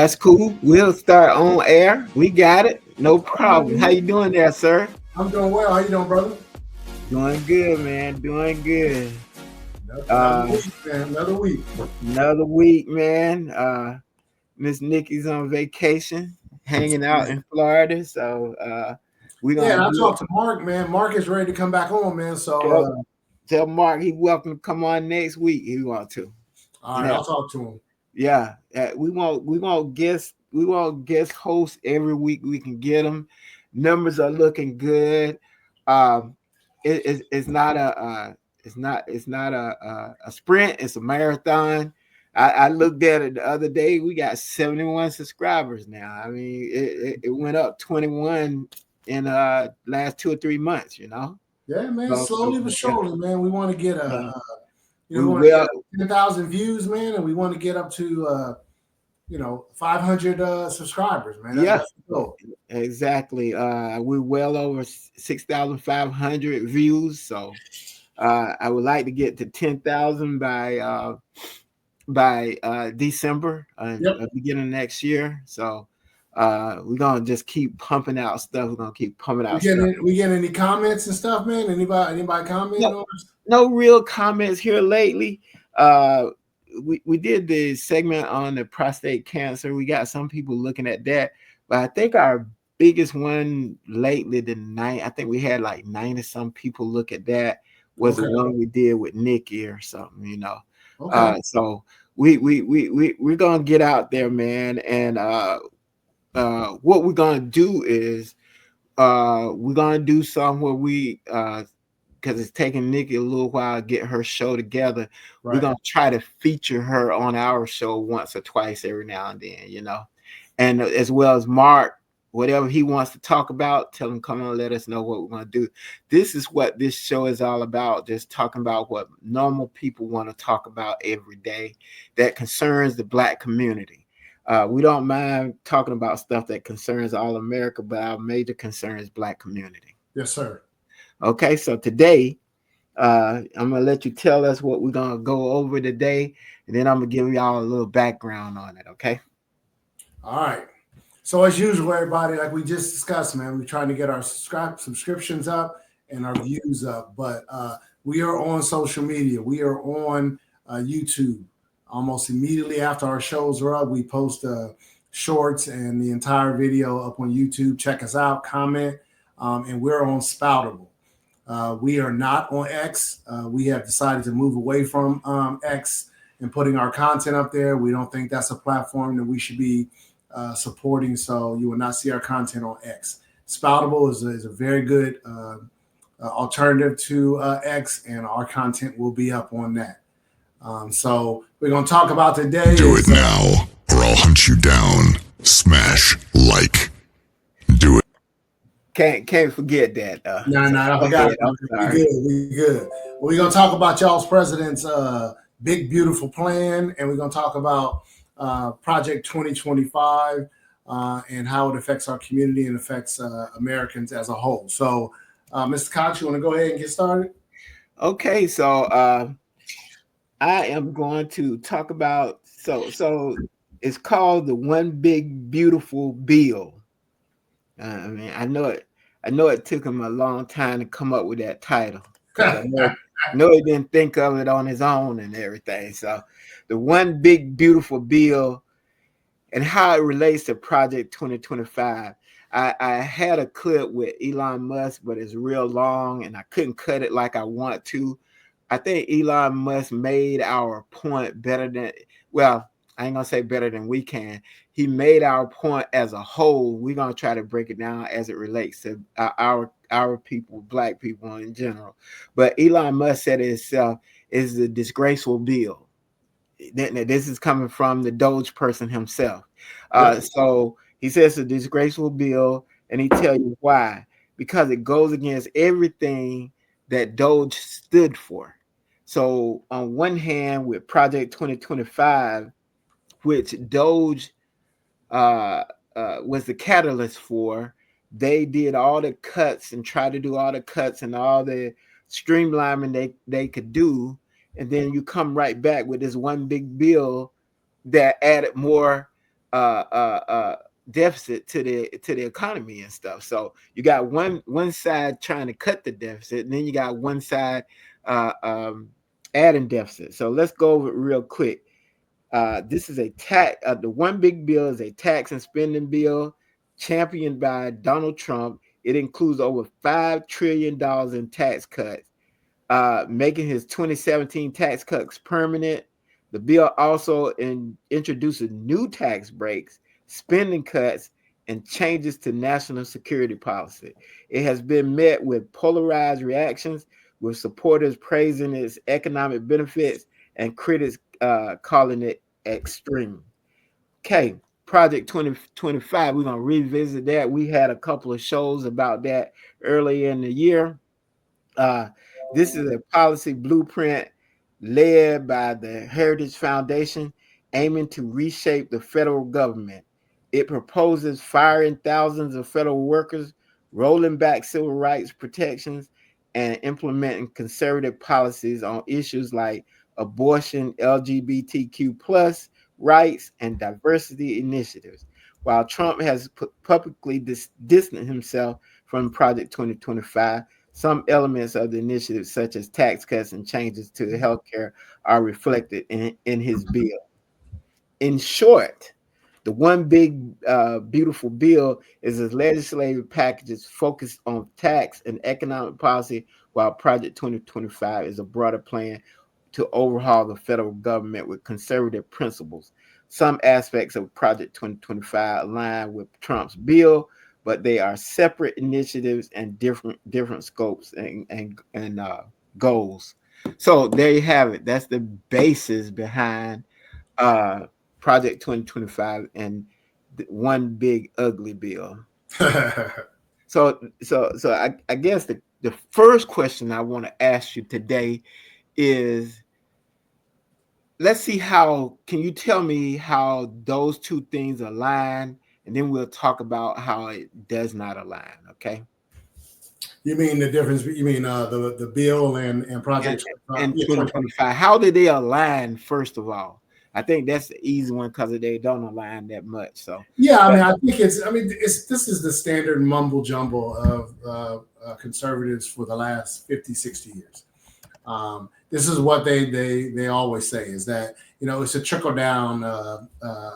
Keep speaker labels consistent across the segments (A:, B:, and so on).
A: That's cool. We'll start on air. We got it. No
B: All right,
A: problem. How you
B: man.
A: doing there, sir?
B: I'm doing well. How you doing, brother?
A: Doing good, man. Doing good.
B: Another
A: Uh,
B: week, man. Another week.
A: Another week, man. Miss Nikki's on vacation, hanging out in Florida. So we're
B: Yeah,
A: gonna
B: and I
A: do
B: talked to Mark, man. Mark is ready to come back on, man. So,
A: it. Tell Mark he welcome to come on next week if he want to.
B: all right,
A: Yeah,
B: I'll talk to him.
A: yeah. We want guest hosts every week. We can get them. Numbers are looking good. Um, it's not a sprint. It's a marathon. I looked at it the other day. We got 71 subscribers now. I mean, it went up 21 in last 2 or 3 months.
B: Yeah, man.
A: So
B: Slowly but
A: yeah,
B: surely, man. We want to get
A: yeah.
B: we
A: We
B: want to get
A: will.
B: 10,000 views, man, and we want to get up to 500 subscribers, man.
A: Yeah,
B: That's the goal.
A: exactly. We're well over 6,500 views. So I would like to get to 10,000 by December,
B: Yep.
A: beginning of next year. So we're gonna just keep pumping out stuff. We're gonna keep pumping
B: We
A: out stuff.
B: getting we getting any comments and stuff, man? Anybody commenting
A: No,
B: on us?
A: no real comments here lately. Uh, we did the segment on the prostate cancer. We got some people looking at that, but I think our biggest one lately, the night, I think we had like 90 some people look at that, was the
B: Okay.
A: one we did with Nikki or something.
B: Okay.
A: So we're gonna get out there, man, and what we're gonna do is we're gonna do some where we because it's taking Nikki a little while to get her show together. We're
B: Right.
A: gonna try to feature her on our show once or twice every now and then. And as well as Mark, whatever he wants to talk about, tell him come on, let us know what we're gonna do. This is what this show is all about, just talking about what normal people want to talk about every day that concerns the Black community. We don't mind talking about stuff that concerns all America, but our major concern is Black community.
B: Yes, sir.
A: Okay, so today I'm gonna let you tell us what we're gonna go over today, and then I'm gonna give y'all a little background on it. Okay.
B: All right. So as usual, everybody, like we just discussed, man, we're trying to get our subscriptions up and our views up. But we are on social media. We are on YouTube. Almost immediately after our shows are up, we post shorts and the entire video up on YouTube. Check us out, comment, and we're on Spoutable. We are not on X. We have decided to move away from X and putting our content up there. We don't think that's a platform that we should be supporting. So you will not see our content on X. Spoutable is a very good alternative to X, and our content will be up on that. So we're going to talk about today.
C: Do it now, or I'll hunt you down. Smash like. Do it.
A: Can't forget that.
B: No,
A: So
B: I
A: go
B: forgot.
A: ahead. I'm
B: We
A: sorry.
B: good. We good. We're going to talk about y'all's president's big, beautiful plan, and we're going to talk about Project 2025 and how it affects our community and affects Americans as a whole. So, Mr. Cox, you want to go ahead and get started?
A: Okay, so I am going to talk about so it's called the One Big Beautiful Bill. I mean, I know it took him a long time to come up with that title because I know he didn't think of it on his own and everything. So, the One Big Beautiful Bill and how it relates to Project 2025. I had a clip with Elon Musk, but it's real long and I couldn't cut it like I want to. I think Elon Musk made our point better than, well, I ain't gonna say better than we can. He made our point as a whole. We're gonna try to break it down as it relates to our people, Black people in general. But Elon Musk said it himself is a disgraceful bill. This is coming from the Doge person himself.
B: Yep.
A: So he says a disgraceful bill, and he tell you why. Because it goes against everything that Doge stood for. So on one hand, with Project 2025, which Doge was the catalyst for, they did all the cuts and tried to do all the cuts and all the streamlining they could do, and then you come right back with this one big bill that added more deficit to the economy and stuff. So you got one side trying to cut the deficit, and then you got one side uh, um, adding deficit. So let's go over it real quick. This is a tax. The one big bill is a tax and spending bill championed by Donald Trump. It includes over $5 trillion in tax cuts, making his 2017 tax cuts permanent. The bill also introduces new tax breaks, spending cuts, and changes to national security policy. It has been met with polarized reactions, with supporters praising its economic benefits and critics calling it extreme. Okay, Project 2025, we're going to revisit that. We had a couple of shows about that earlier in the year. Uh, this is a policy blueprint led by the Heritage Foundation, aiming to reshape the federal government. It proposes firing thousands of federal workers, rolling back civil rights protections, and implementing conservative policies on issues like abortion, LGBTQ plus rights, and diversity initiatives. While Trump has publicly distanced himself from Project 2025, some elements of the initiative, such as tax cuts and changes to healthcare, are reflected in his bill. In short, the one big beautiful bill is a legislative package focused on tax and economic policy, while Project 2025 is a broader plan to overhaul the federal government with conservative principles. Some aspects of Project 2025 align with Trump's bill, but they are separate initiatives and different scopes and goals. So there you have it. That's the basis behind uh, Project 2025 and one big ugly bill. So I guess the first question I want to ask you today is, let's see, how can you tell me how those two things align, and then we'll talk about how it does not align. Okay.
B: You mean the difference? You mean the bill and
A: And,
B: Project
A: and
B: 2025?
A: 2025, how did they align? First of all, I think that's the easy one because they don't align that much. So,
B: Yeah, I
A: but
B: mean, I think it's. I mean, it's this is the standard mumble jumble of conservatives for the last 50, 60 years. This is what they always say, is that, it's a trickle down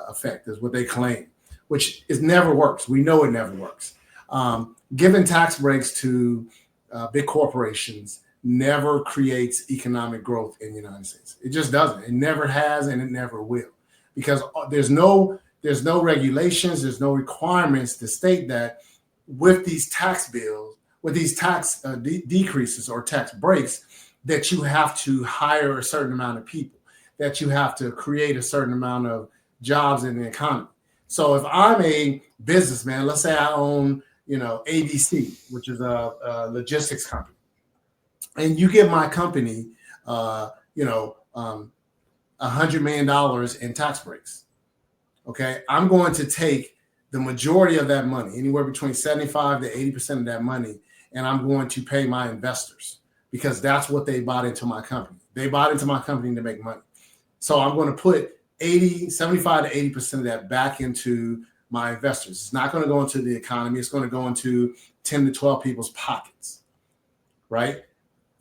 B: effect, is what they claim, which is never works. We know it never works. Giving tax breaks to big corporations never creates economic growth in the United States. It just doesn't. It never has, and it never will, because there's no regulations, there's no requirements to state that with these tax bills, with these tax decreases or tax breaks, that you have to hire a certain amount of people, that you have to create a certain amount of jobs in the economy. So if I'm a businessman, let's say I own, ABC, which is a logistics company, and you give my company, $100 million in tax breaks. Okay, I'm going to take the majority of that money, anywhere between 75 to 80% of that money, and I'm going to pay my investors, because that's what they bought into my company. They bought into my company to make money. So I'm going to put 75 to 80% of that back into my investors. It's not going to go into the economy. It's going to go into 10 to 12 people's pockets, right?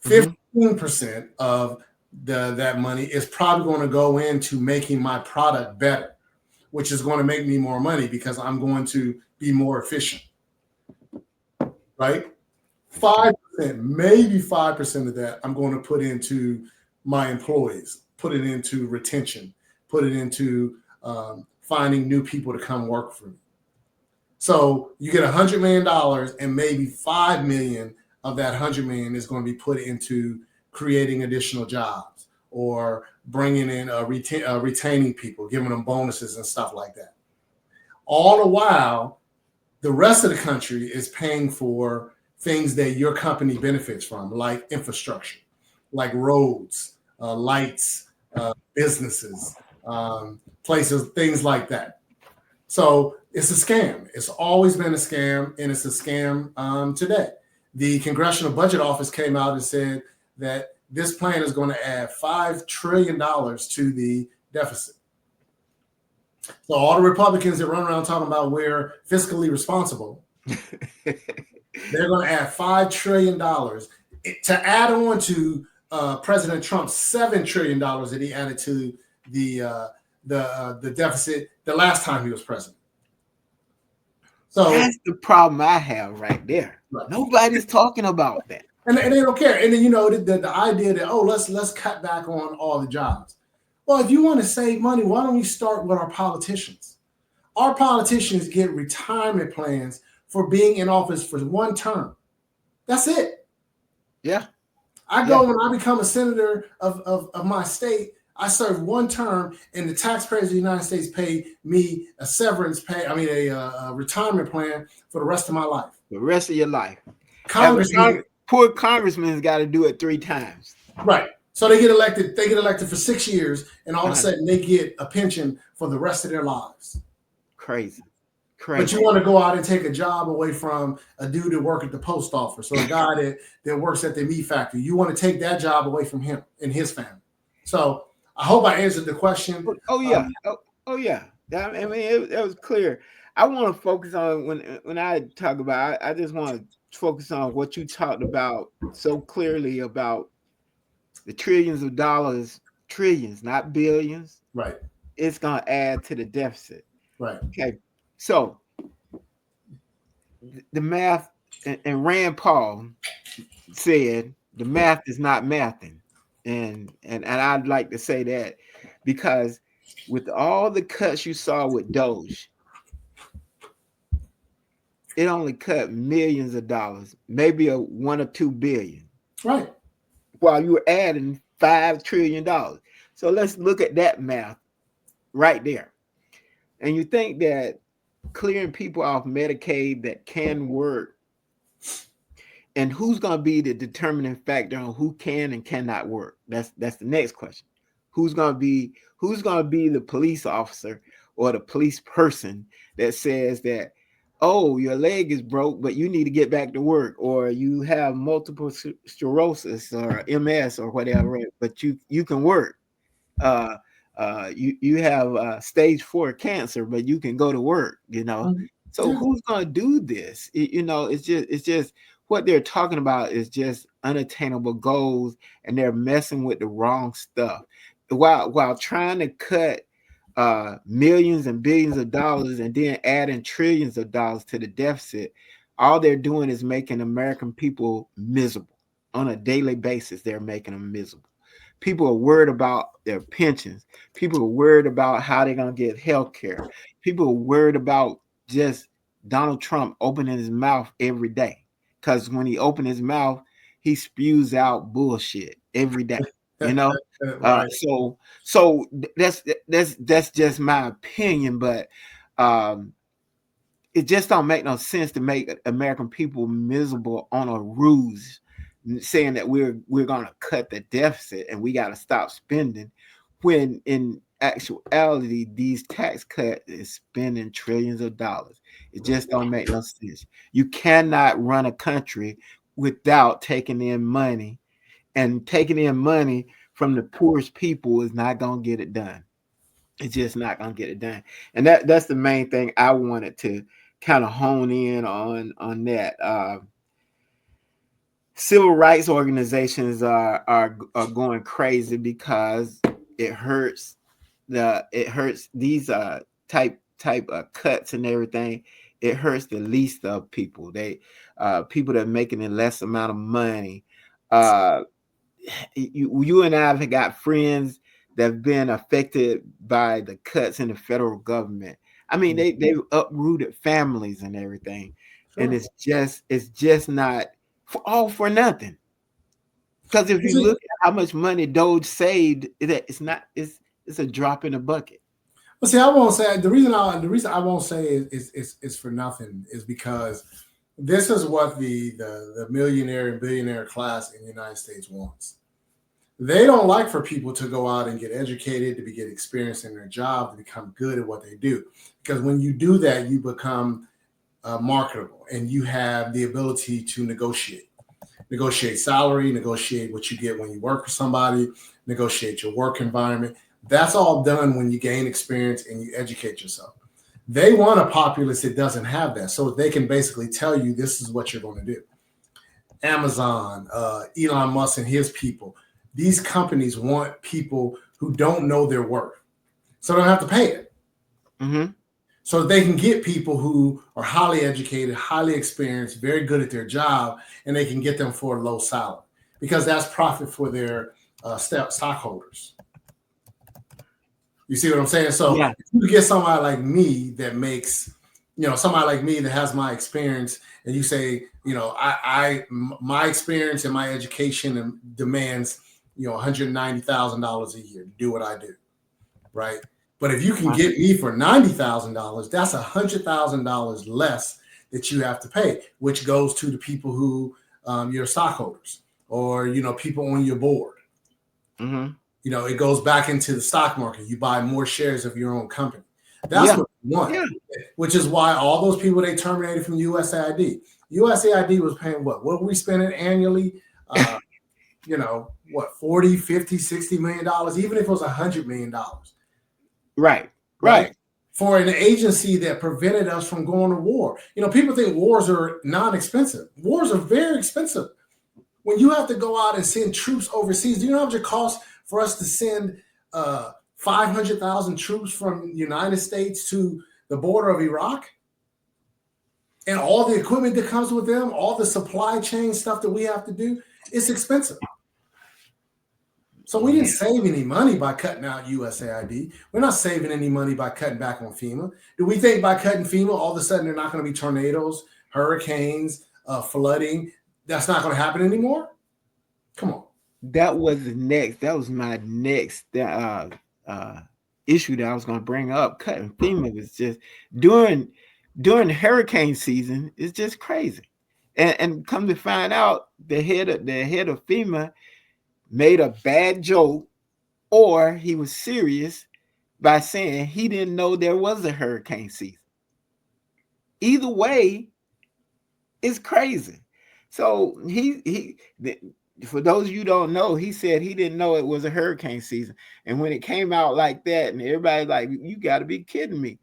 B: 15% of that money is probably going to go into making my product better, which is going to make me more money because I'm going to be more efficient, right? 5%, maybe 5% of that I'm going to put into my employees, put it into retention, put it into finding new people to come work for me. So you get $100 million, and maybe $5 million of that $100 million is going to be put into creating additional jobs, or bringing in retaining people, giving them bonuses and stuff like that. All the while, the rest of the country is paying for things that your company benefits from, like infrastructure, like roads, lights, businesses, places, things like that. So it's a scam. It's always been a scam, and it's a scam today. The Congressional Budget Office came out and said that this plan is going to add $5 trillion to the deficit. So all the Republicans that run around talking about we're fiscally responsible, they're going to add $5 trillion to add on to President Trump's $7 trillion that he added to the deficit the last time he was president. So
A: that's the problem I have right there. Right. Nobody's talking about that.
B: And they don't care. And then, the idea that, let's cut back on all the jobs. Well, if you want to save money, why don't we start with our politicians? Our politicians get retirement plans for being in office for one term. That's it.
A: Yeah.
B: I go when I become a senator of my state, I serve one term, and the taxpayers of the United States pay me a severance pay. I mean, a retirement plan for the rest of my life.
A: The rest of your life. Poor congressman's got to do it 3 times.
B: Right. So they get elected. They get elected for 6 years, and all of a sudden they get a pension for the rest of their lives.
A: Crazy.
B: But you want to go out and take a job away from a dude that works at the post office or a guy that works at the meat factory. You want to take that job away from him and his family. So I hope I answered the question.
A: Oh yeah. Oh yeah. I mean, it was clear. I want to focus on when I talk about. I just want to focus on what you talked about so clearly about the trillions of dollars, trillions, not billions.
B: Right.
A: It's gonna add to the deficit.
B: Right.
A: Okay. So the math, and Rand Paul said the math is not mathing, and I'd like to say that because with all the cuts you saw with Doge, it only cut millions of dollars, maybe a 1 or 2 billion.
B: Right.
A: While you were adding $5 trillion. So let's look at that math right there. And you think that clearing people off Medicaid that can work, and who's going to be the determining factor on who can and cannot work? That's the next question. Who's going to be the police officer or the police person that says that, oh, your leg is broke, but you need to get back to work, or you have multiple sclerosis or MS or whatever, but you can work. You have stage 4 cancer, but you can go to work, So who's going to do this? It's just what they're talking about is just unattainable goals, and they're messing with the wrong stuff while trying to cut millions and billions of dollars and then adding trillions of dollars to the deficit. All they're doing is making American people miserable on a daily basis. They're making them miserable. People are worried about their pensions. People are worried about how they're going to get health care. People are worried about just Donald Trump opening his mouth every day, because when he opens his mouth, he spews out bullshit every day. Right. So that's just my opinion, but it just don't make no sense to make American people miserable on a ruse, saying that we're going to cut the deficit and we got to stop spending, when in actuality these tax cuts is spending trillions of dollars. It just don't make no sense. You cannot run a country without taking in money, and taking in money from the poorest people is not going to get it done. It's just not going to get it done. And that's the main thing I wanted to kind of hone in on that. Civil rights organizations are going crazy because it hurts these type cuts and everything. It hurts the least of people. People that are making a less amount of money. You and I have got friends that have been affected by the cuts in the federal government. I mean, they've uprooted families and everything, sure. And it's just not for nothing. Because if you look at how much money Doge saved, it's a drop in the bucket.
B: Well, see, I won't say the reason I won't say is for nothing is because this is what the millionaire and billionaire class in the United States wants. They don't like for people to go out and get educated, to get experience in their job, to become good at what they do. Because when you do that, you become marketable, and you have the ability to negotiate salary, negotiate what you get when you work for somebody, negotiate your work environment. That's all done when you gain experience and you educate yourself. They want a populace that doesn't have that, so they can basically tell you this is what you're going to do. Amazon, Elon Musk and his people, these companies want people who don't know their worth, so they don't have to pay it.
A: Mm-hmm.
B: So they can get people who are highly educated, highly experienced, very good at their job, and they can get them for a low salary because that's profit for their stockholders. You see what I'm saying? So
A: Yeah.
B: if you get somebody like me that makes, somebody like me that has my experience, and you say, my experience and my education demands, $190,000 a year to do what I do, right? But if you can get me for $90,000, that's $100,000 less that you have to pay, which goes to the people who your stockholders or people on your board.
A: Mm-hmm.
B: It goes back into the stock market. You buy more shares of your own company. That's what you want, which is why all those people they terminated from USAID. USAID was paying what? What were we spending annually? What, 40, 50, 60 million dollars, even if it was $100 million.
A: Right.
B: For an agency that prevented us from going to war. People think wars are non-expensive. Wars are very expensive. When you have to go out and send troops overseas, do you know how much it costs for us to send 500,000 troops from the United States to the border of Iraq? And all the equipment that comes with them, all the supply chain stuff that we have to do, it's expensive. So we didn't save any money by cutting out USAID. We're not saving any money by cutting back on FEMA. Do we think by cutting FEMA, all of a sudden there are not going to be tornadoes, hurricanes, flooding? That's not going to happen anymore? Come on.
A: That was my next issue that I was going to bring up. Cutting FEMA was just during hurricane season. It's just crazy, and come to find out, the head of FEMA made a bad joke, or he was serious by saying he didn't know there was a hurricane season. Either way, it's crazy. So for those of you who don't know, he said he didn't know it was a hurricane season. And when it came out like that, and everybody's like, you got to be kidding me.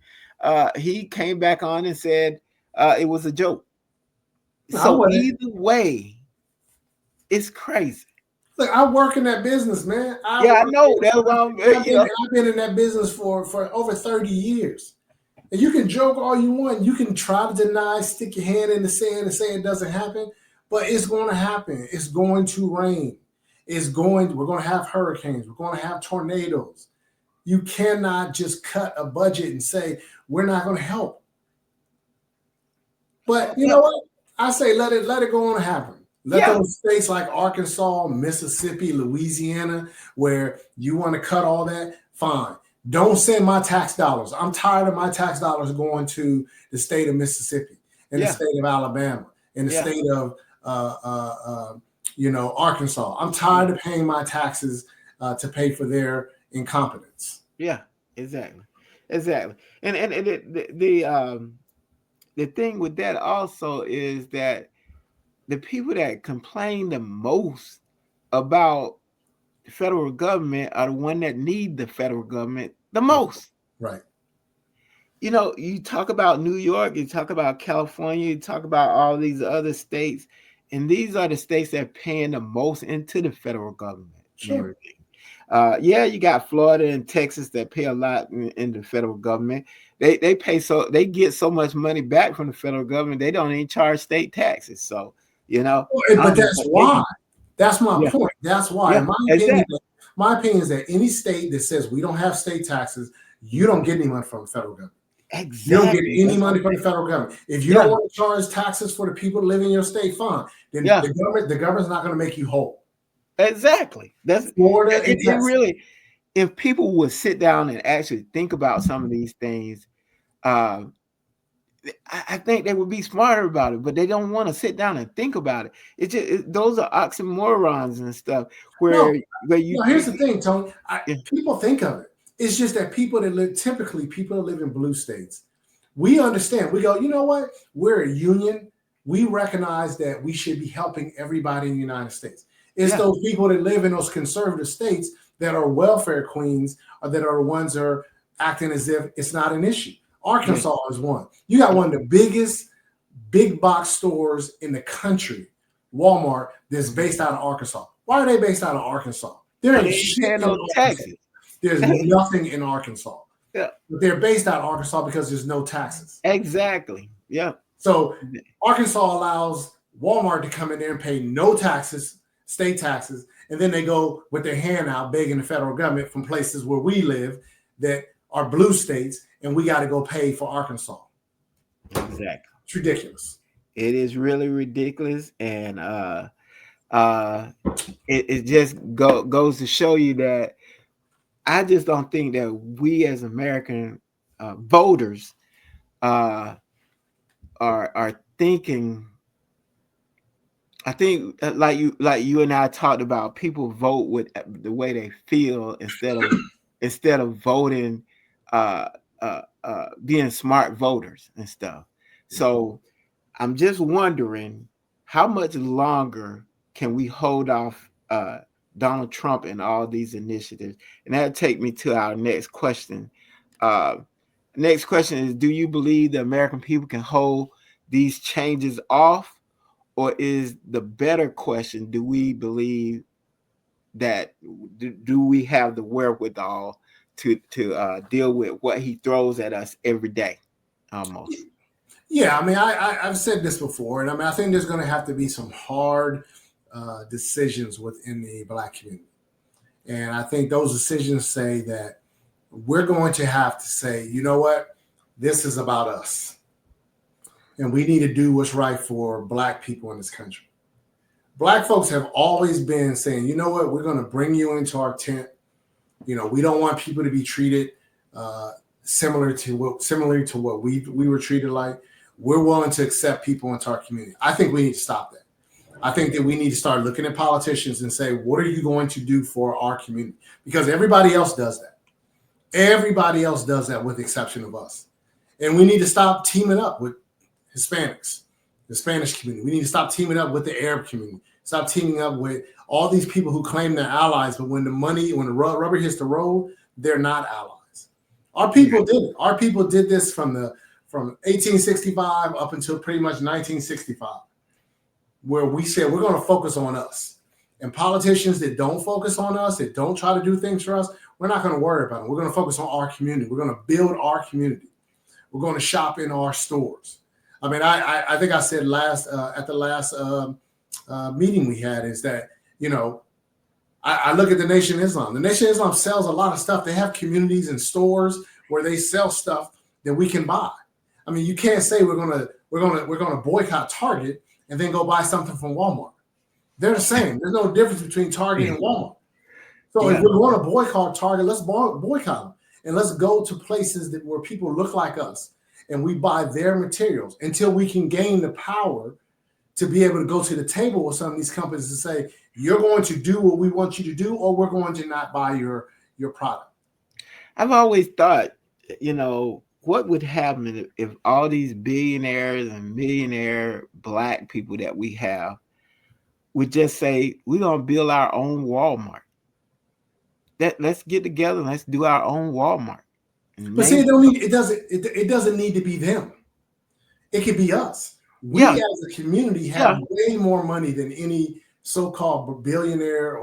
A: He came back on and said it was a joke. So either way, it's crazy.
B: Look, I work in that business, man.
A: I know.
B: I've been in that business for over 30 years. And you can joke all you want. You can try to deny, stick your hand in the sand and say it doesn't happen. But it's going to happen. It's going to rain. We're going to have hurricanes. We're going to have tornadoes. You cannot just cut a budget and say, we're not going to help. But you know what? I say let it go on and happen. Let those states like Arkansas, Mississippi, Louisiana, where you want to cut all that, fine. Don't send my tax dollars. I'm tired of my tax dollars going to the state of Mississippi and the state of Alabama and the state of Arkansas. I'm tired of paying my taxes to pay for their incompetence.
A: Yeah, exactly. And the thing with that also is that the people that complain the most about the federal government are the one that need the federal government the most.
B: Right.
A: You talk about New York, you talk about California, you talk about all these other states, and these are the states that are paying the most into the federal government.
B: Sure.
A: You got Florida and Texas that pay a lot in the federal government. They get so much money back from the federal government, they don't even charge state taxes. So,
B: but that's why. That's my point. That's why.
A: Yeah,
B: my opinion is that any state that says we don't have state taxes, you don't get any money from the federal government.
A: Exactly.
B: You don't get any money from the federal government. If you don't want to charge taxes for the people that live in your state, fine. Then the government's not going to make you whole.
A: Exactly. That's
B: Florida.
A: It really, if people would sit down and actually think about some of these things, I think they would be smarter about it, but they don't want to sit down and think about it. Those are oxymorons and stuff. Here's
B: the thing, Tony. People think of it. It's just that people that live in blue states, we understand. We go, you know what? We're a union. We recognize that we should be helping everybody in the United States. It's those people that live in those conservative states that are welfare queens or that are the ones that are acting as if it's not an issue.
A: Yeah.
B: Arkansas is one. You got one of the biggest big box stores in the country, Walmart, that's based out of Arkansas. Why are they based out of Arkansas? There
A: They
B: ain't
A: ain't
B: shit
A: paying
B: in
A: no
B: Arkansas.
A: taxes.
B: There's nothing in Arkansas.
A: Yeah.
B: But they're based out of Arkansas because there's no taxes.
A: Exactly. Yeah.
B: So Arkansas allows Walmart to come in there and pay no taxes, state taxes, and then they go with their hand out begging the federal government from places where we live that are blue states, and we got to go pay for Arkansas.
A: Exactly.
B: It's ridiculous.
A: It is really ridiculous, and it just goes to show you that I just don't think that we as American voters are thinking. I think like you and I talked about, people vote with the way they feel instead of voting being smart voters and stuff. So I'm just wondering how much longer can we hold off Donald Trump and all these initiatives? And that'll take me to our next question. Uh, next question is, do you believe the American people can hold these changes off? Or is the better question, do we believe that, do we have the wherewithal to deal with what he throws at us every day almost?
B: Yeah, I mean, I've said this before, and I mean, I think there's going to have to be some hard decisions within the Black community. And I think those decisions say that we're going to have to say, you know what, this is about us. And we need to do what's right for Black people in this country. Black folks have always been saying, you know what, we're going to bring you into our tent. You know, we don't want people to be treated similar to what we were treated like. We're willing to accept people into our community. I think we need to stop that. I think that we need to start looking at politicians and say, what are you going to do for our community? Because everybody else does that. Everybody else does that with the exception of us. And we need to stop teaming up with Hispanics, the Spanish community. We need to stop teaming up with the Arab community. Stop teaming up with all these people who claim they're allies, but when the rubber hits the road, they're not allies. Our people did it. Our people did this from 1865 up until pretty much 1965, where we said we're going to focus on us. And politicians that don't focus on us, that don't try to do things for us, we're not going to worry about them. We're going to focus on our community. We're going to build our community. We're going to shop in our stores. I mean, I think I said at the last meeting we had is that, you know, I look at the Nation of Islam. The Nation of Islam sells a lot of stuff. They have communities and stores where they sell stuff that we can buy. I mean, you can't say we're gonna boycott Target and then go buy something from Walmart. They're the same. There's no difference between Target and Walmart. So if we want to boycott Target, let's boycott them, and let's go to places where people look like us, and we buy their materials until we can gain the power to be able to go to the table with some of these companies and say, you're going to do what we want you to do, or we're going to not buy your product.
A: I've always thought, you know, what would happen if all these billionaires and millionaire Black people that we have would just say, we're going to build our own Walmart. Let's get together and let's do our own Walmart.
B: But see, it doesn't need to be them. It could be us. We as a community have way more money than any so-called billionaire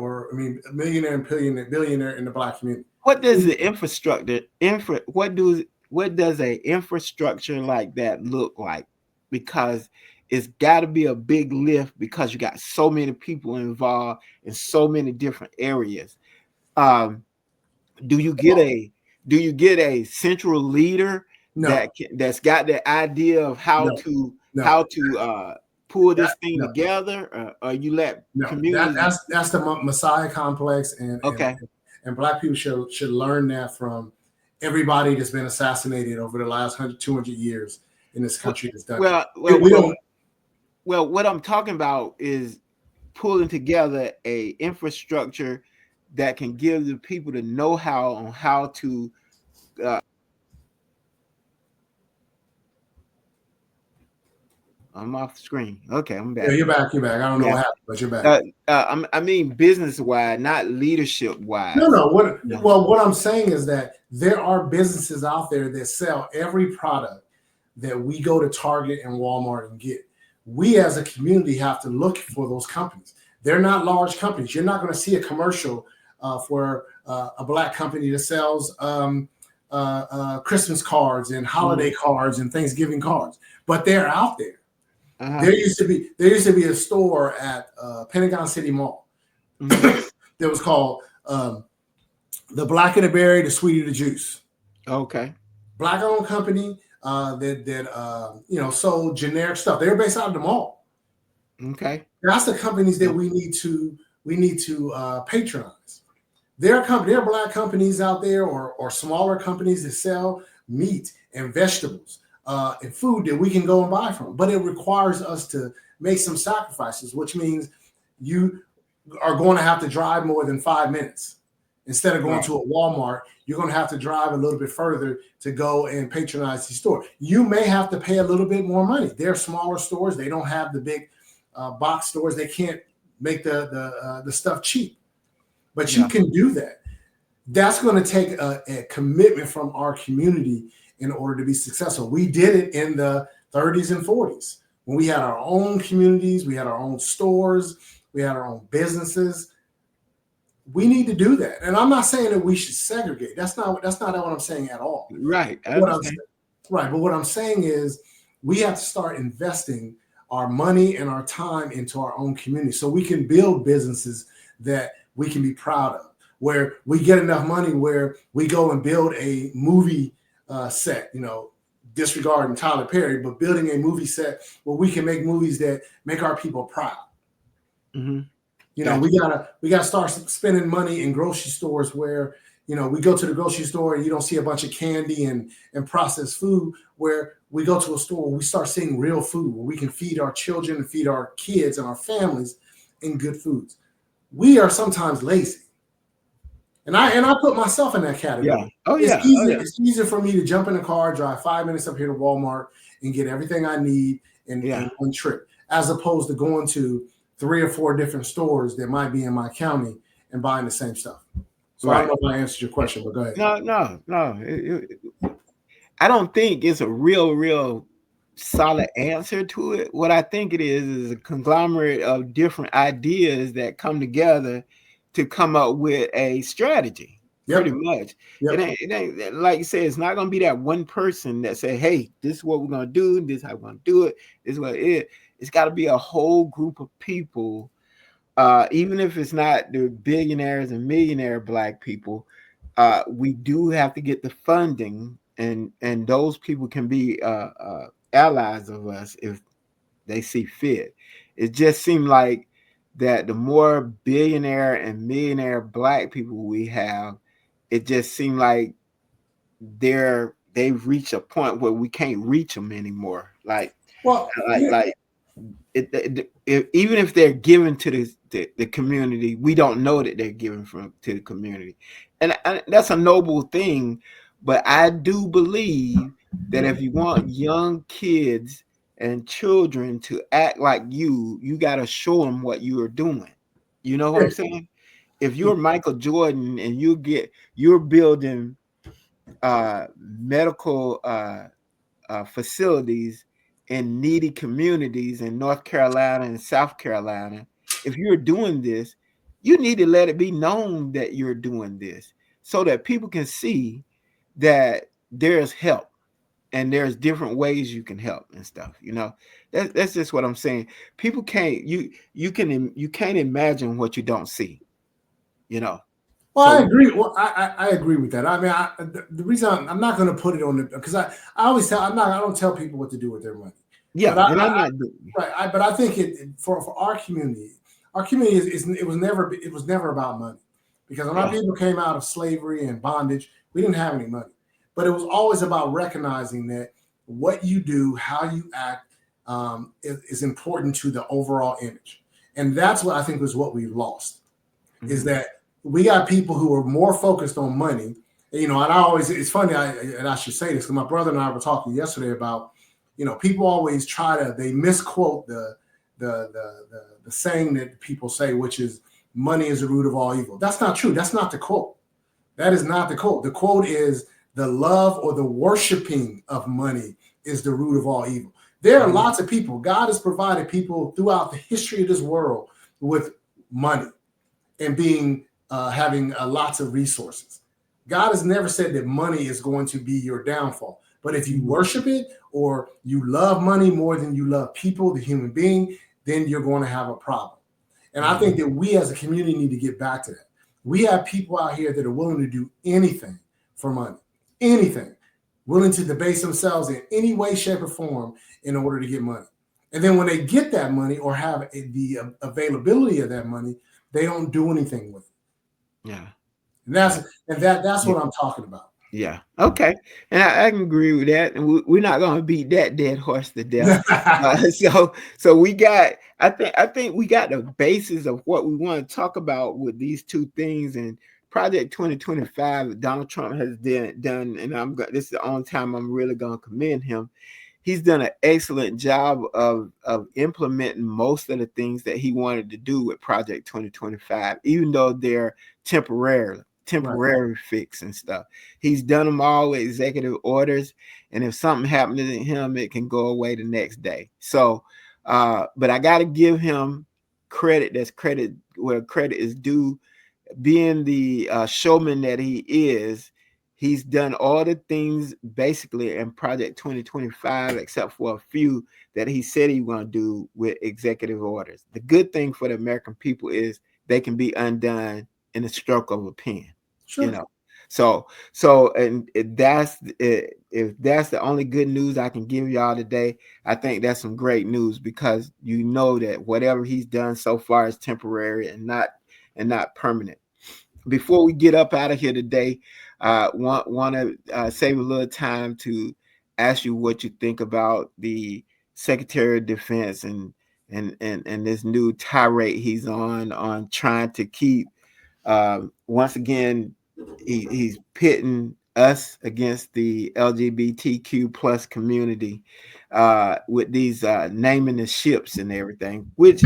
B: millionaire and billionaire in the Black community.
A: What does the infrastructure what does a infrastructure like that look like? Because it's got to be a big lift because you got so many people involved in so many different areas. Do you get a central leader that's got the idea of how to pull this thing together, or you let communities?
B: That's the Messiah complex, and Black people should learn that from everybody that's been assassinated over the last 200 years in this country. That's done.
A: Well, what I'm talking about is pulling together a infrastructure that can give the people the know-how on how to I'm off screen. Okay, I'm
B: Yeah,
A: back.
B: you're back. You're back. I don't know
A: Yeah.
B: what happened, but you're back.
A: I mean business wise, not leadership
B: No,
A: wise.
B: no.
A: No.
B: What I'm saying is that there are businesses out there that sell every product that we go to Target and Walmart and get. We as a community have to look for those companies. They're not large companies. You're not going to see a commercial for a black company that sells Christmas cards and holiday cards and Thanksgiving cards, but they're out there.
A: Uh-huh.
B: There used to be a store at Pentagon City Mall that was called the Black and the Berry, the Sweetie the Juice.
A: Okay.
B: Black owned company that sold generic stuff. They were based out of the mall.
A: Okay.
B: That's the companies that we need to patronize. There are black companies out there or smaller companies that sell meat and vegetables and food that we can go and buy from. But it requires us to make some sacrifices, which means you are going to have to drive more than 5 minutes. Instead of going to a Walmart, you're going to have to drive a little bit further to go and patronize the store. You may have to pay a little bit more money. They're smaller stores. They don't have the big box stores. They can't make the stuff cheap. But you can do that. That's going to take a commitment from our community in order to be successful. We did it in the 30s and 40s when we had our own communities, we had our own stores, we had our own businesses. We need to do that. And I'm not saying that we should segregate. That's not what I'm saying at all.
A: Right.
B: But what I'm saying is we have to start investing our money and our time into our own community so we can build businesses that we can be proud of, where we get enough money where we go and build a movie set, disregarding Tyler Perry, but building a movie set where we can make movies that make our people proud.
A: Mm-hmm.
B: We gotta start spending money in grocery stores where, we go to the grocery store and you don't see a bunch of candy and processed food, where we go to a store where we start seeing real food, where we can feed our children and feed our kids and our families in good foods. We are sometimes lazy. And I put myself in that category.
A: Yeah. Oh,
B: it's
A: yeah.
B: It's easier for me to jump in the car, drive 5 minutes up here to Walmart and get everything I need in one trip, as opposed to going to 3 or 4 different stores that might be in my county and buying the same stuff. So I don't know if I answered your question, but go ahead.
A: No. I don't think it's a real solid answer to it. What I think it is a conglomerate of different ideas that come together to come up with a strategy. Pretty much. Yep. It ain't like you said, it's not going to be that one person that say, hey, this is what we're going to do. This is how we're going to do it. This is what it is. It's got to be a whole group of people, even if it's not the billionaires and millionaire black people. We do have to get the funding, and those people can be allies of us if they see fit. It just seemed like that the more billionaire and millionaire black people we have, it just seemed like they've reached a point where we can't reach them anymore. Even if they're given to the community, we don't know that they're given to the community, and that's a noble thing. But I do believe that if you want young kids and children to act like you got to show them what you are doing. You know what I'm saying? If you're Michael Jordan and you're building medical facilities in needy communities in North Carolina and South Carolina, if you're doing this, you need to let it be known that you're doing this so that people can see that there's help and there's different ways you can help and stuff. That's just what I'm saying. People can't you can't imagine what you don't see.
B: Well, I agree. Well, I agree with that. I mean, the reason I'm not going to put it on because I always tell I don't tell people what to do with their money.
A: Yeah,
B: but I think for our community it was never about money, because when our people came out of slavery and bondage, we didn't have any money, but it was always about recognizing that what you do, how you act, is important to the overall image, and that's what I think was what we lost. Mm-hmm. Is that we got people who are more focused on money, and I always, it's funny, I should say this because my brother and I were talking yesterday about, people always they misquote the saying that people say, which is money is the root of all evil. That's not true. That's not the quote. That is not the quote. The quote is the love or the worshiping of money is the root of all evil. There are lots of people. God has provided people throughout the history of this world with money and having lots of resources. God has never said that money is going to be your downfall. But if you worship it or you love money more than you love people, the human being, then you're going to have a problem. And I think that we as a community need to get back to that. We have people out here that are willing to do anything for money, anything, willing to debase themselves in any way, shape, or form in order to get money. And then when they get that money or have the availability of that money, they don't do anything with it.
A: Yeah.
B: And that's what I'm talking about.
A: Yeah. Okay. And I can agree with that. And we're not going to beat that dead horse to death. So we got, I think we got the basis of what we want to talk about with these two things. And Project 2025, Donald Trump has done, and this is the only time I'm really going to commend him. He's done an excellent job of implementing most of the things that he wanted to do with Project 2025, even though they're temporary fix and stuff. He's done them all with executive orders, and if something happens to him, it can go away the next day. So, but I got to give him credit. That's credit where credit is due. Being the showman that he is, he's done all the things basically in Project 2025, except for a few that he said he was going to do with executive orders. The good thing for the American people is they can be undone in a stroke of a pen. Sure. So and if that's the only good news I can give y'all today, I think that's some great news, because you know that whatever he's done so far is temporary and not permanent. Before we get up out of here today, want to save a little time to ask you what you think about the Secretary of Defense and this new tirade he's on trying to keep. Once again, he's pitting us against the LGBTQ plus community with these naming the ships and everything, which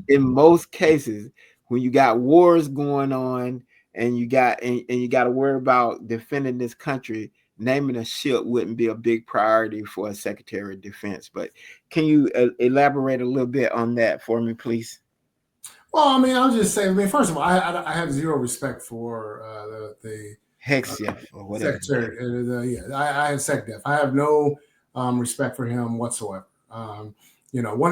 A: in most cases, when you got wars going on and you got to worry about defending this country, naming a ship wouldn't be a big priority for a Secretary of Defense. But can you elaborate a little bit on that for me, please?
B: Well, I mean, I'll just say, first of all, I have zero respect for the
A: HECF or whatever.
B: Secretary. I have SecDef. I have no respect for him whatsoever. One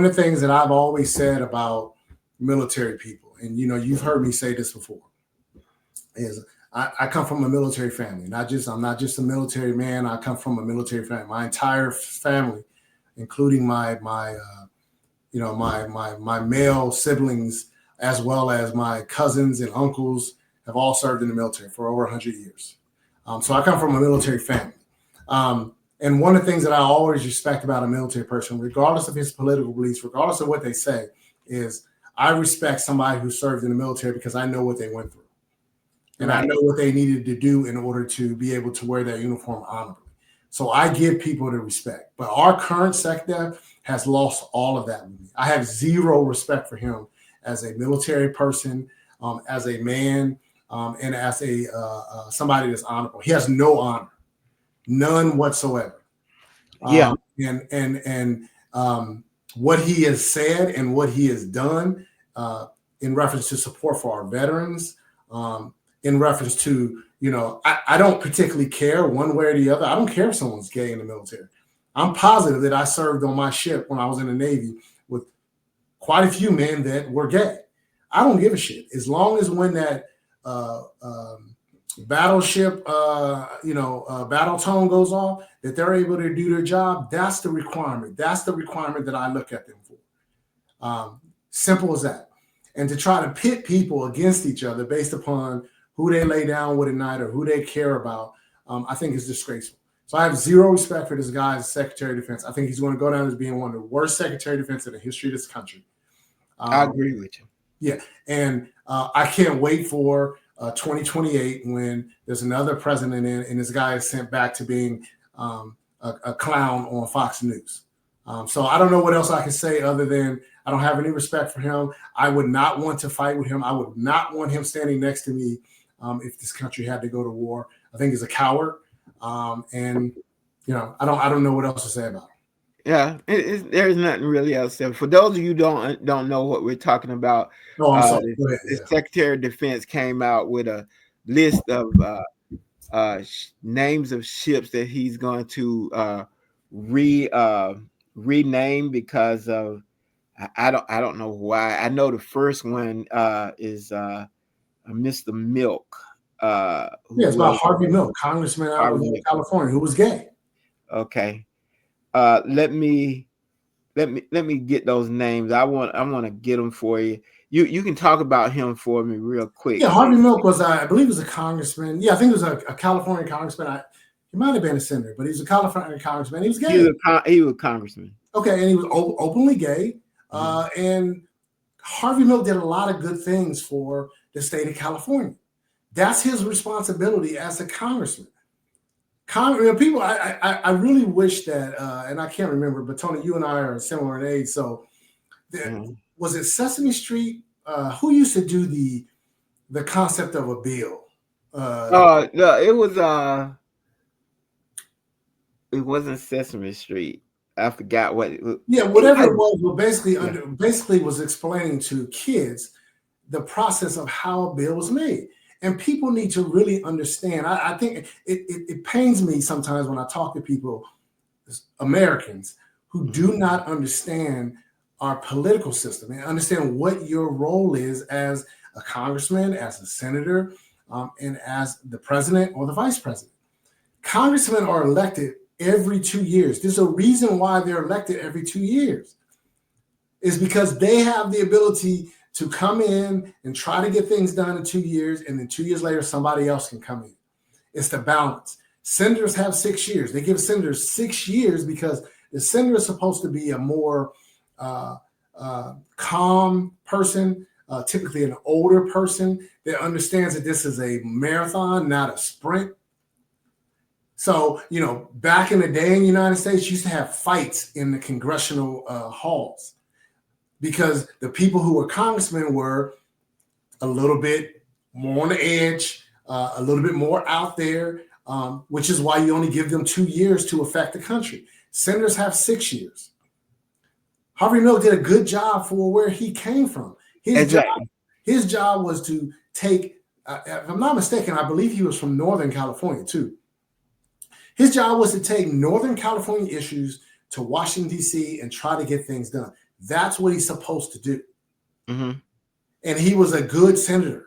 B: of the things that I've always said about military people, and you've heard me say this before, is I come from a military family. I'm not just a military man. I come from a military family. My entire family, including my male siblings, as well as my cousins and uncles, have all served in the military for over 100 years. So I come from a military family. And one of the things that I always respect about a military person, regardless of his political beliefs, regardless of what they say, is I respect somebody who served in the military because I know what they went through. And I know what they needed to do in order to be able to wear that uniform honorably. So I give people the respect. But our current SecDef has lost all of that with me. I have zero respect for him as a military person, as a man, and as a somebody that's honorable. He has no honor, none whatsoever.
A: Yeah.
B: And what he has said and what he has done in reference to support for our veterans, in reference to, I don't particularly care one way or the other. I don't care if someone's gay in the military. I'm positive that I served on my ship when I was in the Navy with quite a few men that were gay. I don't give a shit. As long as when that battleship, battle tone goes off, that they're able to do their job, that's the requirement. That's the requirement that I look at them for. Simple as that. And to try to pit people against each other based upon who they lay down with at night or who they care about, I think is disgraceful. So I have zero respect for this guy as Secretary of Defense. I think he's going to go down as being one of the worst Secretary of Defense in the history of this country.
A: I agree with you.
B: Yeah. And I can't wait for 2028 when there's another president in, and this guy is sent back to being a clown on Fox News. So I don't know what else I can say other than I don't have any respect for him. I would not want to fight with him. I would not want him standing next to me if this country had to go to war. I think he's a coward, and I don't know what else to say about him.
A: Yeah, there's nothing really else there. For those of you don't know what we're talking about,
B: Oh, I'm sorry. Go ahead.
A: the
B: Yeah.
A: Secretary of Defense came out with a list of names of ships that he's going to re rename because of I don't know why. I know the first one is Mr. Milk, who
B: Yeah, it's about
A: was
B: Harvey Milk, congressman out of
A: Harvey Milk.
B: California, who was gay.
A: Okay, let me get those names. I want to get them for you. You can talk about him for me real quick.
B: Yeah, Harvey Milk was, I believe, he was a congressman. Yeah, I think he was a California congressman. He might have been a senator, but he was a California congressman. He was gay.
A: He was a congressman.
B: Okay, and he was openly gay. And Harvey Milk did a lot of good things for the state of California. That's his responsibility as a congressman. People, I really wish that, and I can't remember, but Tony, you and I are similar in age. So, was it Sesame Street? Who used to do the concept of a bill?
A: No, it wasn't Sesame Street. I forgot what.
B: Whatever it was. Well, basically was explaining to kids the process of how a bill was made. And people need to really understand. I think it pains me sometimes when I talk to people, Americans, who do not understand our political system and understand what your role is as a congressman, as a senator, and as the president or the vice president. Congressmen are elected every 2 years. There's a reason why they're elected every 2 years. Is because they have the ability to come in and try to get things done in 2 years, and then 2 years later, somebody else can come in. It's the balance. Senators have 6 years. They give senators 6 years because the senator is supposed to be a more calm person, typically an older person that understands that this is a marathon, not a sprint. So, back in the day in the United States, you used to have fights in the congressional halls because the people who were congressmen were a little bit more on the edge, a little bit more out there, which is why you only give them 2 years to affect the country. Senators have 6 years. Harvey Milk did a good job for where he came from. His job was to take, if I'm not mistaken, I believe he was from Northern California too. His job was to take Northern California issues to Washington, D.C. and try to get things done. That's what he's supposed to do. And he was a good senator.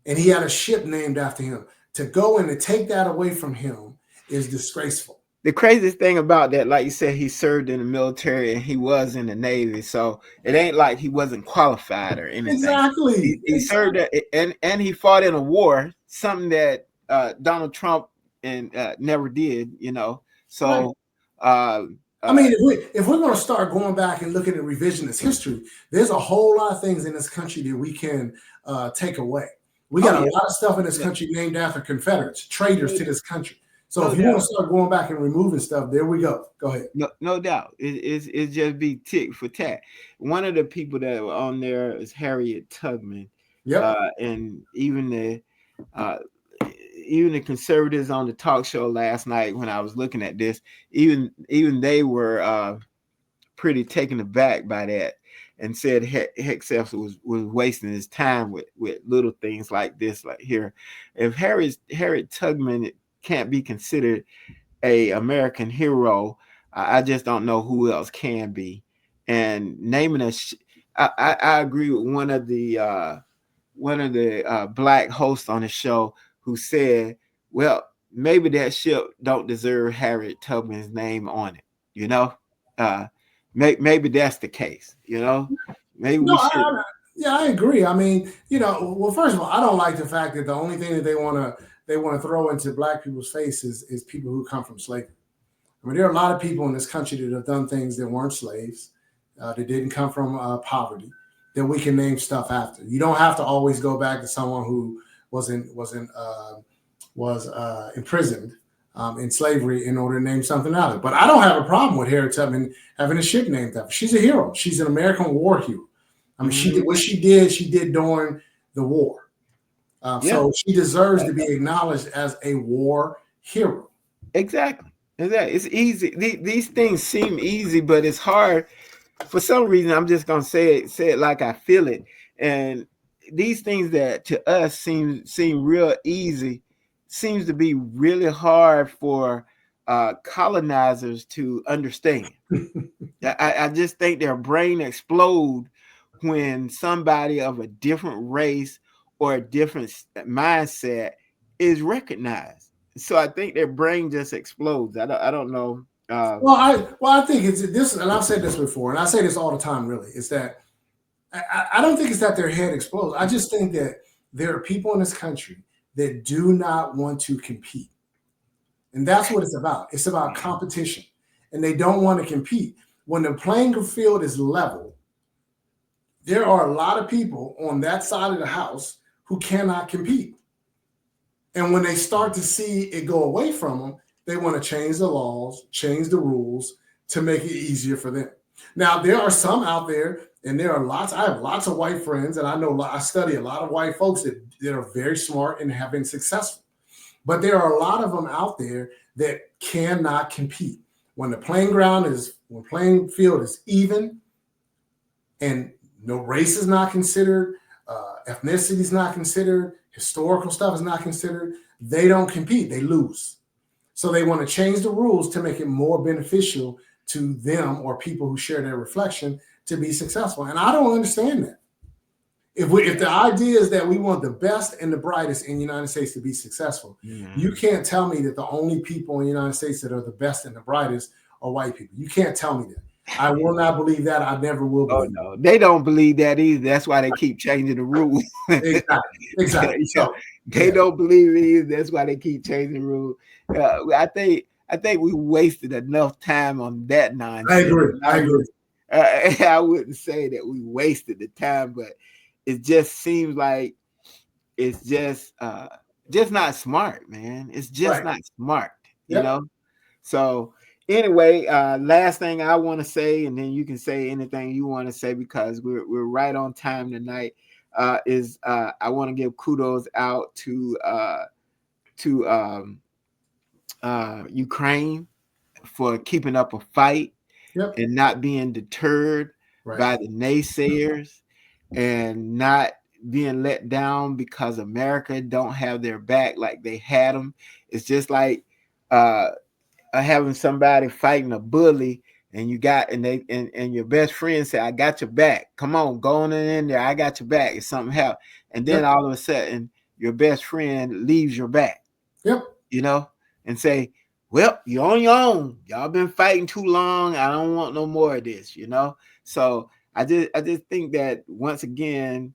B: And he had a ship named after him. To go and to take that away from him is disgraceful.
A: The craziest thing about that, like you said, he served in the military and he was in the Navy. So it ain't like he wasn't qualified or anything.
B: Exactly.
A: He served and he fought in a war, something that Donald Trump never did, So
B: right. I mean, if we're going to start going back and looking at revisionist history, there's a whole lot of things in this country that we can take away. We got a lot of stuff in this country named after Confederates, traitors to this country. So if you want to start going back and removing stuff, there we go. Go ahead.
A: No doubt. It's just be tick for tat. One of the people that were on there is Harriet Tubman.
B: Yep.
A: And even the conservatives on the talk show last night when I was looking at this, even they were pretty taken aback by that and said Hexef was wasting his time with little things like this, like here. If Harriet Tubman can't be considered a American hero, I just don't know who else can be. And naming I agree with one of the black hosts on the show who said, well, maybe that ship don't deserve Harriet Tubman's name on it. Maybe that's the case, maybe we should.
B: I agree. I mean, well, first of all, I don't like the fact that the only thing that they want to throw into black people's faces is people who come from slavery. I mean, there are a lot of people in this country that have done things that weren't slaves, that didn't come from poverty, that we can name stuff after. You don't have to always go back to someone who was imprisoned in slavery in order to name something out of it. But I don't have a problem with Harriet Tubman having a ship named after her. She's a hero. She's an American war hero. I mean, she did what she did during the war. So she deserves to be acknowledged as a war hero.
A: Exactly. It's easy. These things seem easy, but it's hard. For some reason, I'm just gonna say it like I feel it. And these things that to us seem real easy seems to be really hard for colonizers to understand. I just think their brain explode when somebody of a different race or a different mindset is recognized. So I think their brain just explodes. I don't know.
B: I think it's this, and I've said this before, and I say this all the time. Really, is that I don't think it's that their head explodes. I just think that there are people in this country that do not want to compete, and that's what it's about. It's about competition, and they don't want to compete. When the playing field is level, there are a lot of people on that side of the house who cannot compete. And when they start to see it go away from them, they want to change the laws, change the rules to make it easier for them. Now, there are some out there, and there are lots. I have lots of white friends, and I study a lot of white folks that are very smart and have been successful. But there are a lot of them out there that cannot compete. When the playing field is even, and no race is not considered, ethnicity is not considered, historical stuff is not considered, they don't compete, they lose. So they want to change the rules to make it more beneficial to them or people who share their reflection to be successful. And I don't understand that. If the idea is that we want the best and the brightest in the United States to be successful, you can't tell me that the only people in the United States that are the best and the brightest are white people. You can't tell me that. I will not believe that. I never will believe
A: no, they don't believe that either. That's why they keep changing the rules.
B: Exactly. So,
A: they don't believe it either. That's why they keep changing the rules. I think we wasted enough time on that nonsense.
B: I agree.
A: I wouldn't say that we wasted the time, but it just seems like it's just not smart, man. It's just not smart, you know? So anyway, last thing I want to say, and then you can say anything you want to say because we're right on time tonight, is I want to give kudos out to Ukraine for keeping up a fight and not being deterred by the naysayers and not being let down because America don't have their back like they had them. It's just like having somebody fighting a bully and you got and your best friend say, I got your back. Come on, go on in there. I got your back. If something happens. And then all of a sudden your best friend leaves your back. You know, and say, well, you're on your own. Y'all been fighting too long. I don't want no more of this, you know? So I just think that once again,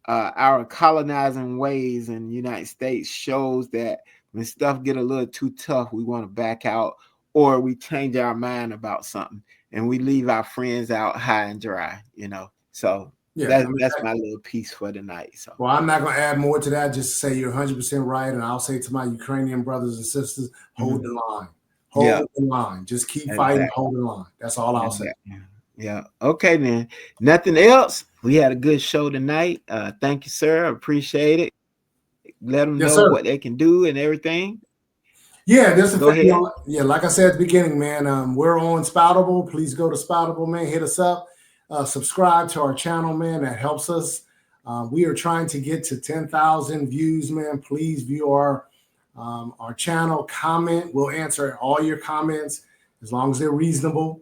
A: our colonizing ways in the United States shows that when stuff get a little too tough, we want to back out or we change our mind about something and we leave our friends out high and dry, you know? So that's my little piece for tonight. So,
B: well, I'm not going to add more to that. Just say you're 100% right. And I'll say to my Ukrainian brothers and sisters, hold the line. Hold the line. Just keep fighting, hold the line. That's all I'll say.
A: Yeah. Okay, then. Nothing else. We had a good show tonight. Thank you, sir. I appreciate it. Let them know what they can do and everything.
B: Yeah, there's a thing. Yeah, like I said at the beginning, man, we're on Spoutable. Please go to Spoutable, man. Hit us up. Subscribe to our channel, man. That helps us. We are trying to get to 10,000 views, man. Please view our channel. Comment. We'll answer all your comments as long as they're reasonable.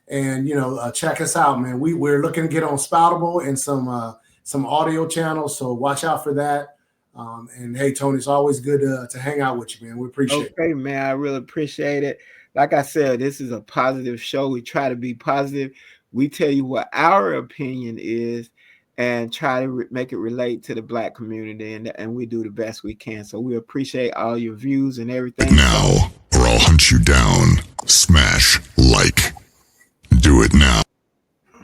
B: And check us out, man. We're looking to get on Spoutable and some audio channels, so watch out for that. And hey, Tony, it's always good to hang out with you, man. We appreciate it.
A: Okay, man, I really appreciate it. Like I said, this is a positive show. We try to be positive. We tell you what our opinion is and try to make it relate to the Black community, and we do the best we can. So we appreciate all your views and everything.
C: Now, or I'll hunt you down. Smash like. Do it now.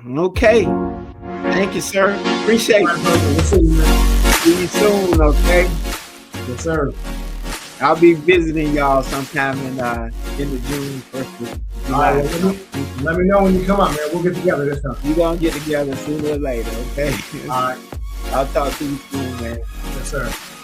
A: Okay. Thank you, sir. Appreciate it.
B: We'll see you, man.
A: See you soon, okay?
B: Yes, sir.
A: I'll be visiting y'all sometime in the June, first of
B: All right,
A: July.
B: well, let me know when you come up, man. We'll get together this time.
A: We're gonna get together sooner or later, okay?
B: All right.
A: I'll talk to you soon, man.
B: Yes, sir.